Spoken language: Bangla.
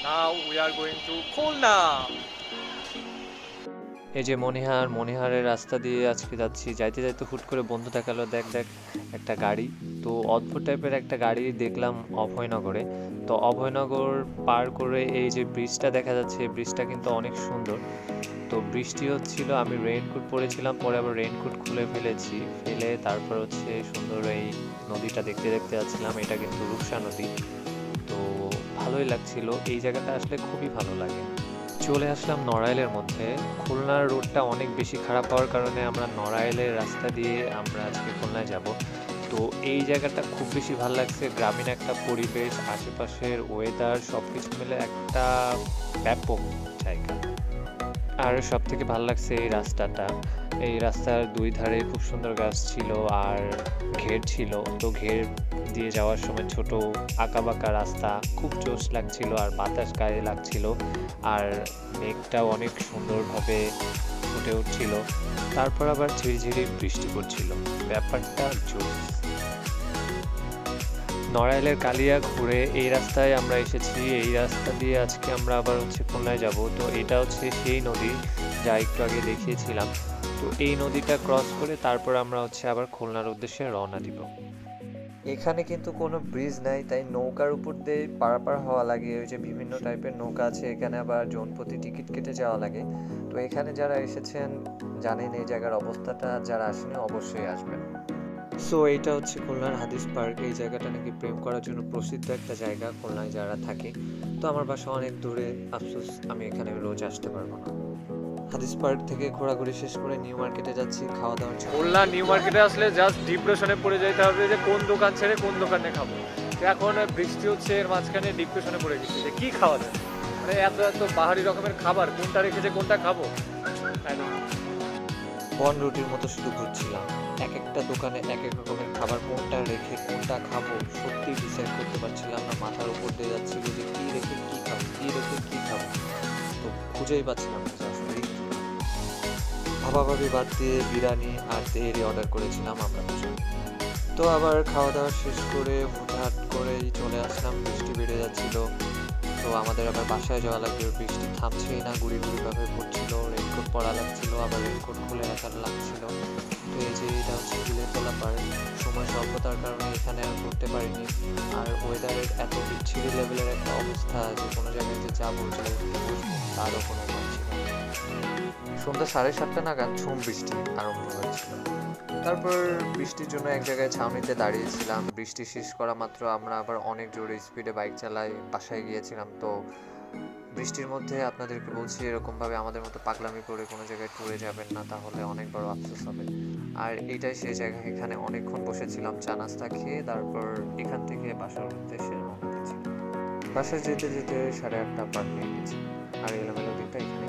Now we are going to Khulna. এই যে মনিহারের রাস্তা দিয়ে আজকে যাচ্ছি, যাইতে যাইতে হুট করে বন্ধু দেখালো, দেখ দেখ একটা গাড়ি। তো অদ্ভুত টাইপের একটা গাড়ি দেখলাম অভয়নগরে। তো অভয়নগর পার করে এই যে ব্রিজটা দেখা যাচ্ছে, এই ব্রিজটা কিন্তু অনেক সুন্দর। তো বৃষ্টি হচ্ছিল, আমি রেইনকোট পরেছিলাম, পরে আবার রেইনকোট খুলে ফেলেছি, ফেলে তারপর হচ্ছে সুন্দর এই নদীটা দেখতে দেখতে যাচ্ছিলাম। এটা কিন্তু রূপসা নদী। তো ভালোই লাগছিল, এই জায়গাটা আসলে খুবই ভালো লাগে। চলে আসলাম নড়াইলের মধ্যে। খুলনার রোডটা অনেক বেশি খারাপ হওয়ার কারণে আমরা নড়াইলের রাস্তা দিয়ে আমরা আজকে খুলনায় যাব। তো এই জায়গাটা খুব বেশি ভালো লাগছে, গ্রামীণ একটা পরিবেশ, আশেপাশের ওয়েদার সব কিছু মিলে একটা ব্যাপক জায়গা। আর সব থেকে ভালো লাগছে এই রাস্তাটা। এই রাস্তার দুই ধারে খুব সুন্দর গাছ ছিল আর ঘের ছিল। তো ঘের দিয়ে যাওয়ার সময় ছোট আঁকাবাঁকা রাস্তা, খুব জোশ লাগছিল আর বাতাস গায়ে লাগছিল। আর মেঘটাও অনেক সুন্দরভাবে ফুটে উঠছিল। তারপর আবার ঝিরিঝিরি বৃষ্টি পড়ছিল, ব্যাপারটা জোশ। নড়াইলের কালিয়া ঘুরে এই রাস্তায় আমরা এসেছি। এই রাস্তা দিয়ে আজকে আমরা আবার হচ্ছে খুলনায় যাব। তো এটা হচ্ছে সেই নদী যা একটু আগে দেখিয়েছিলাম। তো এই নদীটা ক্রস করে তারপর আমরা হচ্ছে আবার খুলনার উদ্দেশ্যে রওনা দিব। এখানে কিন্তু কোনো ব্রিজ নাই, তাই নৌকার উপর দিয়ে পারাপার হওয়া লাগে। ওই যে বিভিন্ন টাইপের নৌকা আছে এখানে, আবার জনপ্রতি টিকিট কেটে যাওয়া লাগে। তো এখানে যারা এসেছেন জানেন এই জায়গার অবস্থাটা, যারা আসেনি অবশ্যই আসবেন। সো এইটা হচ্ছে খুলনার হাদিস পার্ক। এই জায়গাটা নাকি প্রেম করার জন্য প্রসিদ্ধ একটা জায়গা খুলনায় যারা থাকে। তো আমার বাসা অনেক দূরে, আফসোস আমি এখানে রোজ আসতে পারবো না। হাদিস পার্ক থেকে ঘোরাঘুরি শেষ করে নিউ মার্কেটে যাচ্ছি খাওয়া দাওয়ার জন্য। খুলনা নিউ মার্কেটে আসলে জাস্ট ডিপ্রেশনে পড়ে যেতে হবে যে কোন দোকান ছেড়ে কোন দোকানে খাবো। তো এখন বৃষ্টি হচ্ছে, এর মাঝখানে ডিপ্রেশনে পড়ে গেছি যে কি খাওয়া যায়। মানে এত এত বাহারি রকমের খাবার, কোনটা রেখেছে কোনটা খাবো। বন রুটির মতো শুধু ঘুরছিলাম, এক একটা দোকানে এক এক রকমের খাবার, কোনটা রেখে কোনটা খাবো সত্যি ডিসাইড করতে পারছিলাম না। মাথার উপর দিয়ে যাচ্ছিল যে কি রেখে কি খাবো, কি রেখে কি খাবো, তো খুঁজেই পাচ্ছিলাম না। ভাবাভাবি বাদ দিয়ে বিরিয়ানি আর তেহেরি অর্ডার করেছিলাম আমরা দুজন। তো আবার খাওয়া দাওয়া শেষ করে হুটহাট করেই চলে আসলাম, বৃষ্টি বেড়ে যাচ্ছিল। তো আমাদের আবার বাসায় যাওয়া লাগবে, বৃষ্টি থামছেই না, গুড়ি গুড়িভাবে পড়ছিল, রেনকোট পরা লাগছিল, আবার রেনকোট খুলে রাখার লাগছিল। তো এই যে এটা হচ্ছে বিলেতলা পার্ক। সময় স্বল্পতার কারণে এখানে আর করতে পারিনি। আর ওয়েদারের এত বিচ্ছিরি লেভেলের একটা অবস্থা যে কোনো জায়গায় যে যাবো যে বসবো তারও কোনো উপায় ছিল না। সন্ধ্যা 7:30 নাগাদ ঝুম বৃষ্টি আরম্ভ হয়েছিল। তারপর বৃষ্টির জন্য এক জায়গায় ছাউনিতে দাঁড়িয়েছিলাম। বৃষ্টি শেষ করা মাত্র আমরা আবার অনেক জোরে স্পিডে বাইক চালাই বাসায় গিয়েছিলাম। তো বৃষ্টির মধ্যে আপনাদেরকে বলছি এরকমভাবে আমাদের মতো পাগলামি করে কোনো জায়গায় ট্যুরে যাবেন না, তাহলে অনেক বড় আফসোস হবে। আর এটাই সেই জায়গা, এখানে অনেকক্ষণ বসেছিলাম চা নাস্তা খেয়ে, তারপর এখান থেকে বাসার উদ্দেশ্যে রওনা দিয়েছি। বাসায় যেতে যেতে 8:30 পার হয়ে গেছি। আর এলোমেলো দিনটা এখানে